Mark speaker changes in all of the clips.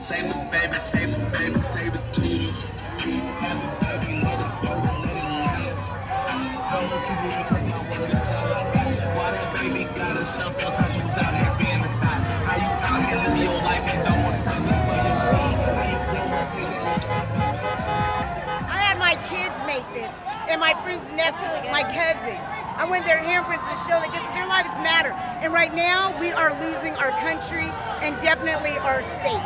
Speaker 1: Save the baby, save the baby, save the kids. Have the baby, motherfucker, let it live. Don't look at me because my word is all I got. Why that baby got herself up cause she was out here being a thot? How you out here living your life and don't want something for your seed? How you don't want
Speaker 2: I had my kids make this, and my friend's nephew, my cousin. I went there handprints to show that their lives matter. And right now, we are losing our country and definitely our state.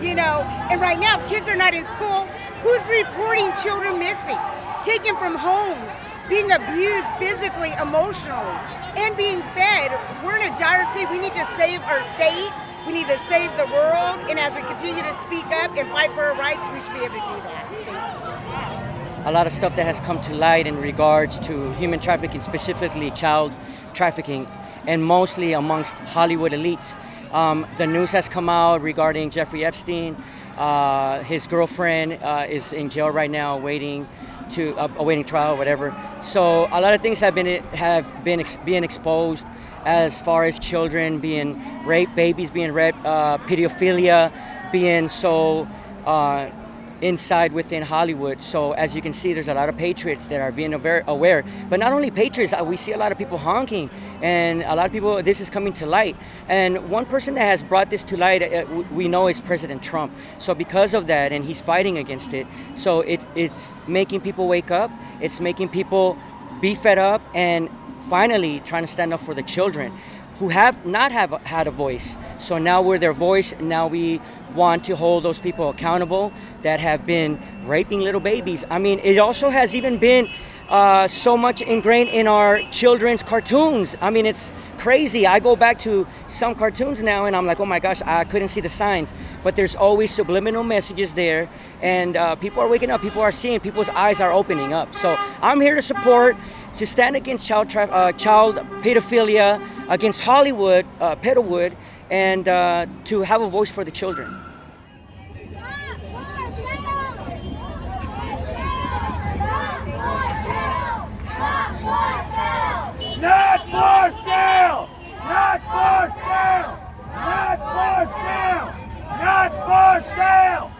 Speaker 2: You know, and right now, if kids are not in school, who's reporting children missing, taken from homes, being abused physically, emotionally, and being fed? We're in a dire state. We need to save our state. We need to save the world. And as we continue to speak up and fight for our rights, we should be able to do that. Thank you.
Speaker 3: A lot of stuff that has come to light in regards to human trafficking, specifically child trafficking, and mostly amongst Hollywood elites. The news has come out regarding Jeffrey Epstein. His girlfriend is in jail right now, awaiting trial, whatever. So a lot of things have been being exposed, as far as children being raped, babies being raped, pedophilia being so inside within Hollywood. So as you can see, there's a lot of patriots that are being aware. But not only patriots, we see a lot of people honking, and a lot of people, this is coming to light. And one person that has brought this to light, we know, is President Trump. So because of that, and he's fighting against it, so it's making people wake up. It's making people be fed up and finally trying to stand up for the children who have not had a voice. So now we're their voice. Now we want to hold those people accountable that have been raping little babies. I mean, it also has even been so much ingrained in our children's cartoons. I mean, it's crazy. I go back to some cartoons now and I'm like, oh my gosh, I couldn't see the signs. But there's always subliminal messages there, and people are waking up, people are seeing, people's eyes are opening up. So I'm here to support, to stand against child pedophilia, against Hollywood, Pedalwood, and to have a voice for the children.
Speaker 4: Not for sale! Not for sale! Not for sale! Not for sale!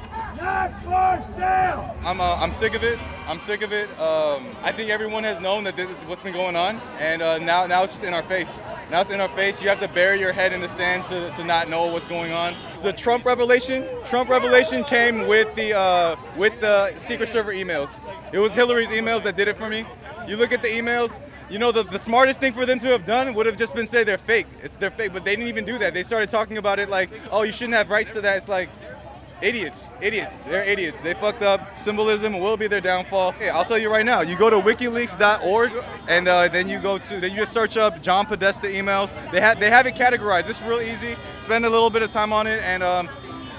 Speaker 4: Not for sale!
Speaker 5: I'm sick of it. I'm sick of it. I think everyone has known that this is what's been going on, and now it's just in our face. Now it's in our face. You have to bury your head in the sand to not know what's going on. The Trump revelation came with the Secret Server emails. It was Hillary's emails that did it for me. You look at the emails. You know, the smartest thing for them to have done would have just been say they're fake. They're fake, but they didn't even do that. They started talking about it like, oh, you shouldn't have rights to that. It's like, idiots. They're idiots. They fucked up. Symbolism will be their downfall. Hey, I'll tell you right now. You go to WikiLeaks.org, and then you just search up John Podesta emails. They have it categorized. It's real easy. Spend a little bit of time on it, and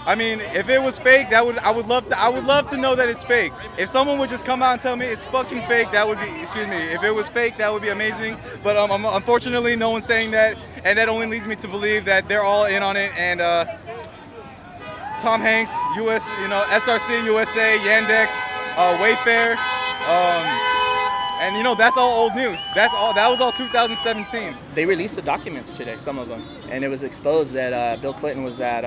Speaker 5: I mean, if it was fake, I would love to know that it's fake. If someone would just come out and tell me it's fucking fake, that would be, if it was fake, that would be amazing. But unfortunately, no one's saying that, and that only leads me to believe that they're all in on it. And Tom Hanks, SRC, USA, Yandex, Wayfair, and that's all old news. That was all 2017.
Speaker 6: They released the documents today, some of them, and it was exposed that Bill Clinton was at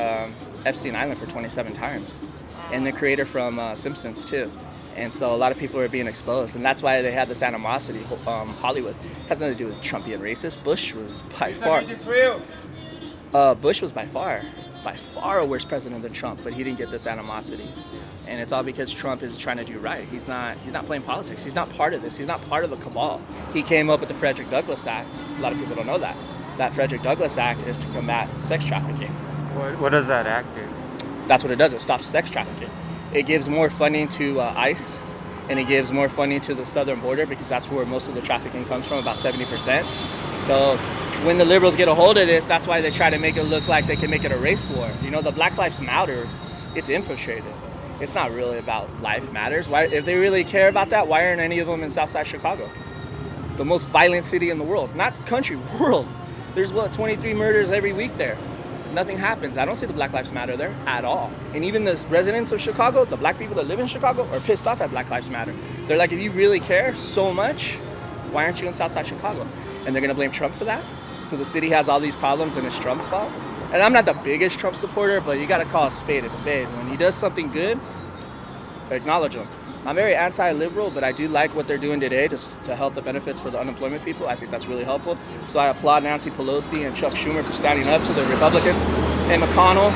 Speaker 6: Epstein Island for 27 times, and the creator from Simpsons too. And so a lot of people are being exposed, and that's why they had this animosity. Hollywood has nothing to do with Trump being racist. Bush was by far a worse president than Trump, but he didn't get this animosity. And it's all because Trump is trying to do right. He's not playing politics. He's not part of this. He's not part of the cabal. He came up with the Frederick Douglass Act. A lot of people don't know that. That Frederick Douglass Act is to combat sex trafficking.
Speaker 7: What does that act do?
Speaker 6: That's what it does. It stops sex trafficking. It gives more funding to ICE, and it gives more funding to the southern border because that's where most of the trafficking comes from, about 70%. So when the liberals get a hold of this, that's why they try to make it look like they can make it a race war. The Black Lives Matter, it's infiltrated. It's not really about life matters. Why, if they really care about that, why aren't any of them in Southside Chicago? The most violent city in the world. Not country, world. There's 23 murders every week there. Nothing happens. I don't see the Black Lives Matter there at all. And even the residents of Chicago, the black people that live in Chicago, are pissed off at Black Lives Matter. They're like, if you really care so much, why aren't you in Southside Chicago? And they're gonna blame Trump for that? So the city has all these problems and it's Trump's fault? and I'm not the biggest Trump supporter, but you got to call a spade a spade. When he does something good, acknowledge him. I'm very anti-liberal, but I do like what they're doing today to help the benefits for the unemployment people. I think that's really helpful. So I applaud Nancy Pelosi and Chuck Schumer for standing up to the Republicans, and McConnell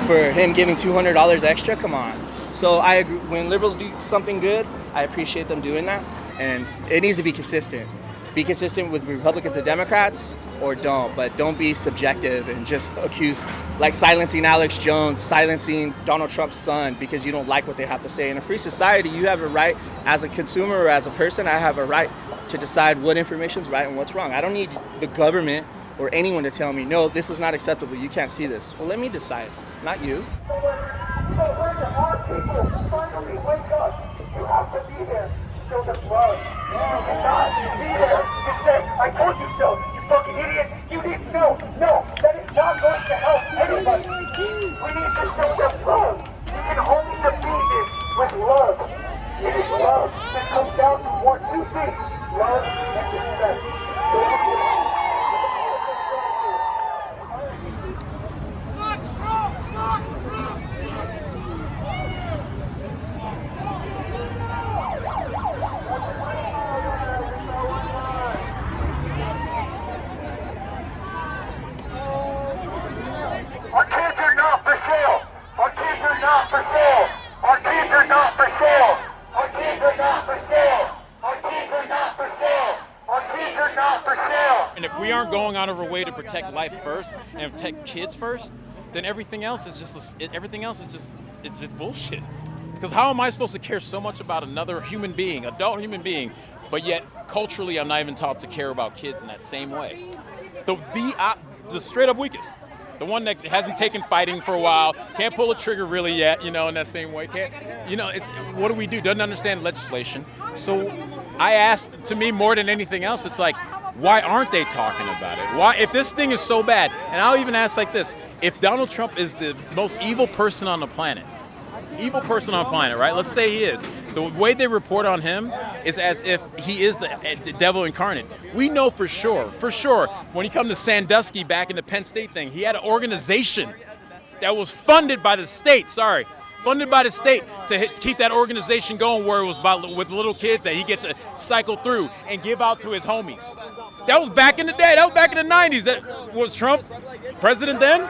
Speaker 6: for him giving $200 extra. Come on. So I agree. When liberals do something good, I appreciate them doing that, and it needs to be consistent. Be consistent with Republicans and Democrats, or don't, but don't be subjective and just accuse, like silencing Alex Jones, silencing Donald Trump's son because you don't like what they have to say. In a free society, you have a right, as a consumer or as a person, I have a right to decide what information is right and what's wrong. I don't need the government or anyone to tell me, no, this is not acceptable, you can't see this. Well, let me decide, not you.
Speaker 4: So when our people finally wake up, you have to be there. Show them love. You cannot be there and say, I told you so, you fucking idiot. You didn't know. No, that is not going to help anybody. We need to show them love. You can only defeat this with love. It is love that comes down to two things, love and respect. Our kids are not for sale. Our kids are not for sale. Our kids are not for sale. Our kids are not for sale. Our kids are not for sale. Our kids are not for sale.
Speaker 8: And if we aren't going out of our way to protect life first and protect kids first, then everything else is just bullshit. Because how am I supposed to care so much about another human being, adult human being, but yet culturally I'm not even taught to care about kids in that same way? The straight up weakest. The one that hasn't taken fighting for a while, can't pull a trigger really yet, in that same way. What do we do? Doesn't understand legislation. So I asked, to me, more than anything else, it's like, why aren't they talking about it? Why, if this thing is so bad, and I'll even ask like this, if Donald Trump is the most evil person on the planet, right? Let's say he is. The way they report on him is as if he is the devil incarnate. We know for sure, when he come to Sandusky back in the Penn State thing, he had an organization that was funded by the state, to keep that organization going, where it was with little kids that he get to cycle through and give out to his homies. That was back in the day. That was back in the 90s. That was Trump president then?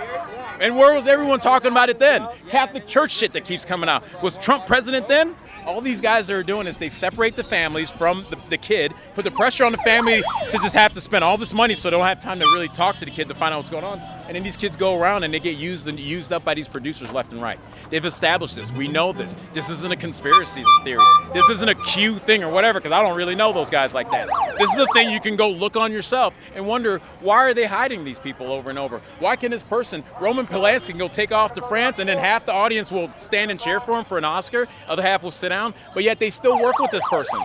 Speaker 8: And where was everyone talking about it then? Catholic Church shit that keeps coming out. Was Trump president then? All these guys that are doing is they separate the families from the kid, put the pressure on the family to just have to spend all this money so they don't have time to really talk to the kid to find out what's going on. And then these kids go around and they get used up by these producers left and right. They've established this. We know this. This isn't a conspiracy theory. This isn't a Q thing or whatever, because I don't really know those guys like that. This is a thing you can go look on yourself and wonder, why are they hiding these people over and over? Why can this person, Roman Polanski, can go take off to France and then half the audience will stand and cheer for him for an Oscar, other half will sit down, but yet they still work with this person.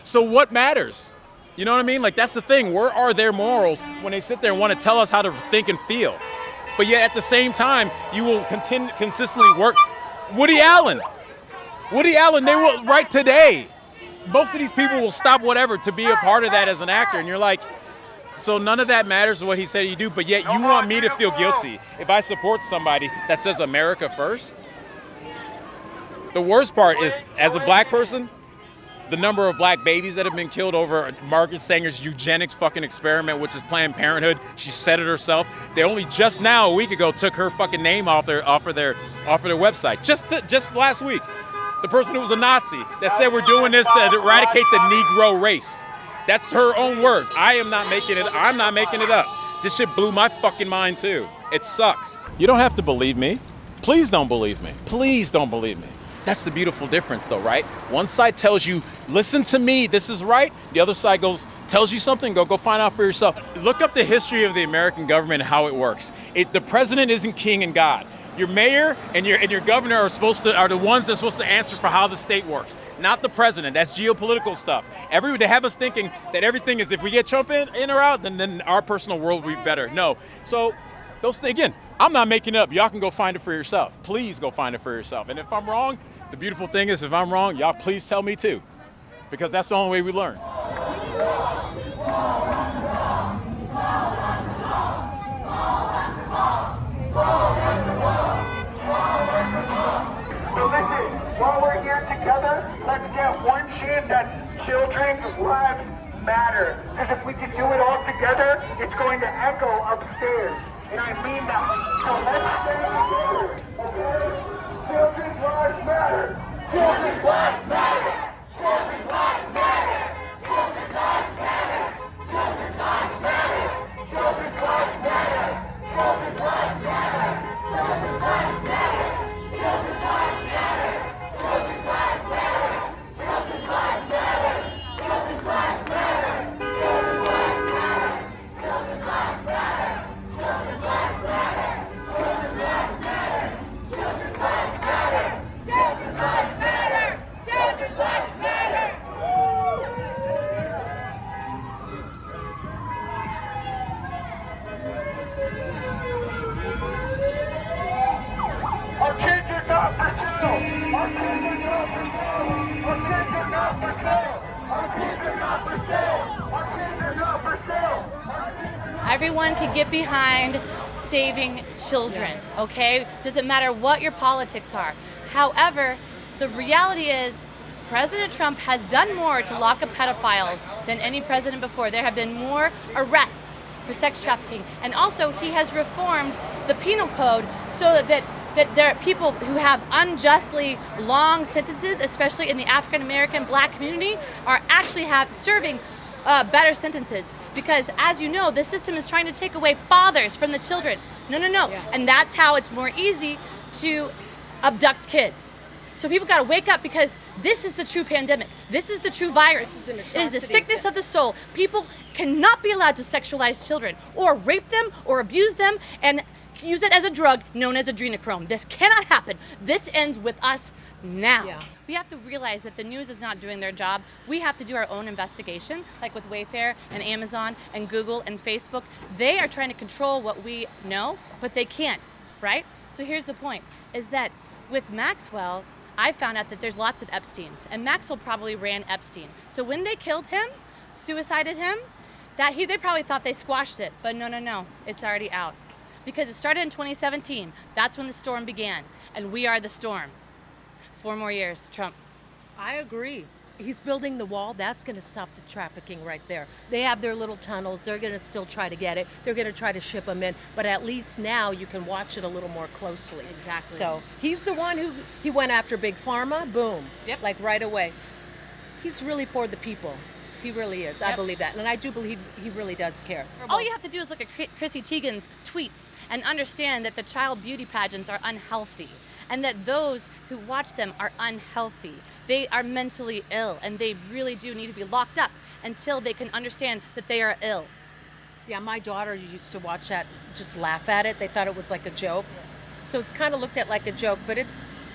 Speaker 8: So what matters? You know what I mean? Like, that's the thing. Where are their morals when they sit there and want to tell us how to think and feel? But yet at the same time, you will consistently work. Woody Allen, they will, right today, most of these people will stop whatever to be a part of that as an actor. And you're like, so none of that matters what he said you do, but yet you want me to feel guilty if I support somebody that says America first? The worst part is, as a black person, the number of black babies that have been killed over Margaret Sanger's eugenics fucking experiment, which is Planned Parenthood. She said it herself. They only just now, a week ago, took her fucking name off their website. Just last week. The person who was a Nazi that said we're doing this to eradicate the Negro race. That's her own words. I'm not making it up. This shit blew my fucking mind too. It sucks. You don't have to believe me. Please don't believe me. Please don't believe me. That's the beautiful difference though, right? One side tells you, listen to me, this is right. The other side tells you something, go find out for yourself. Look up the history of the American government and how it works. The president isn't king and God. Your mayor and your governor are the ones that are supposed to answer for how the state works, not the president. That's geopolitical stuff. They have us thinking that everything is, if we get Trump in or out, then our personal world will be better. No. So those things, again, I'm not making it up. Y'all can go find it for yourself. Please go find it for yourself. And if I'm wrong, the beautiful thing is, if I'm wrong, y'all please tell me too, because that's the only way we learn.
Speaker 4: Let's get one chant that children's lives matter. Because if we can do it all together, it's going to echo upstairs. And I mean that. So let's stay together, okay? Children's lives matter. Children's lives matter. Children's lives matter. Children's lives matter. Children's lives matter. Children's lives matter. Children's lives matter. Children's lives matter. Children's lives matter. Children's lives matter. Children's lives matter. Children's lives matter. Children's lives matter. Children's lives matter. Children's lives matter. Children's lives matter. Children's lives matter. Children's lives matter. Children's lives matter. Our kids are not for sale. Our kids are not for sale. Our kids are not for sale. Our kids are not for sale. Our kids are not for sale.
Speaker 9: Everyone can get behind saving children, okay? Doesn't matter what your politics are. However, the reality is President Trump has done more to lock up pedophiles than any president before. There have been more arrests for sex trafficking. And also, he has reformed the penal code so that there are people who have unjustly long sentences, especially in the African American Black community, are actually serving better sentences. Because as you know, the system is trying to take away fathers from the children. No. Yeah. And that's how it's more easy to abduct kids. So people got to wake up, because this is the true pandemic. This is the true virus. It is a sickness of the soul. People cannot be allowed to sexualize children or rape them or abuse them and use it as a drug known as adrenochrome. This cannot happen. This ends with us now. Yeah. We have to realize that the news is not doing their job. We have to do our own investigation, like with Wayfair and Amazon and Google and Facebook. They are trying to control what we know, but they can't, right? So here's the point, is that with Maxwell, I found out that there's lots of Epsteins, and Maxwell probably ran Epstein. So when they killed him, suicided him, they probably thought they squashed it, but no, it's already out. Because it started in 2017. That's when the storm began, and we are the storm. 4 more years, Trump.
Speaker 10: I agree. He's building the wall. That's going to stop the trafficking right there. They have their little tunnels. They're going to still try to get it. They're going to try to ship them in. But at least now you can watch it a little more closely.
Speaker 9: Exactly.
Speaker 10: So he's the one he went after Big Pharma. Boom.
Speaker 9: Yep.
Speaker 10: Like right away. He's really for the people. He really is. Yep. I believe that. And I do believe he really does care.
Speaker 9: All you have to do is look at Chrissy Teigen's tweets and understand that the child beauty pageants are unhealthy, and that those who watch them are unhealthy. They are mentally ill, and they really do need to be locked up until they can understand that they are ill.
Speaker 10: Yeah, my daughter used to watch that, just laugh at it. They thought it was like a joke. So it's kind of looked at like a joke, but it's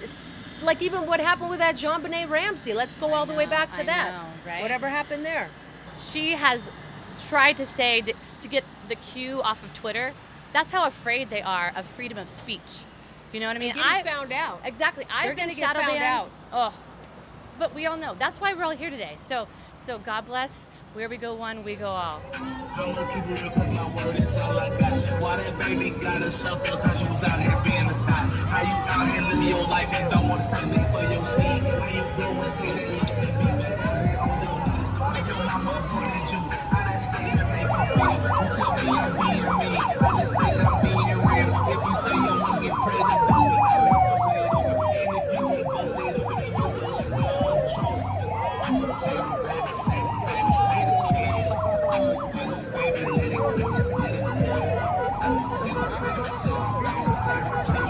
Speaker 10: like even what happened with that JonBenet Ramsey. Let's go all the way back to that.
Speaker 9: Know, right?
Speaker 10: Whatever happened there?
Speaker 9: She has tried to say to get the Q off of Twitter. That's how afraid they are of freedom of speech. You know what I mean?
Speaker 10: I found out.
Speaker 9: Exactly.
Speaker 10: They're
Speaker 9: I've been
Speaker 10: going to get
Speaker 9: shadow
Speaker 10: found
Speaker 9: banned.
Speaker 10: out.
Speaker 9: Oh, but we all know. That's why we're all here today. So God bless. Where we go one, we go all.
Speaker 1: I'ma keep it real, 'cause my word is all I got. Why that baby gotta suffer, 'cause you was out here being a thot. How you out here living your life and don't want to say anything for your seed? How you doing to that life and be best out here on your knees? Make your mama appointed you. How that statement make you feel? You tell me I'm being me. I just think I'm being real. If you say you wanna get pregnant, don't be out here busting it up. And if you wanna bust it up, if you bust it like Donald Trump. Say the baby, say the baby, say the kids. Baby, let it go, just let it go. Say the baby, say the baby, say the kids.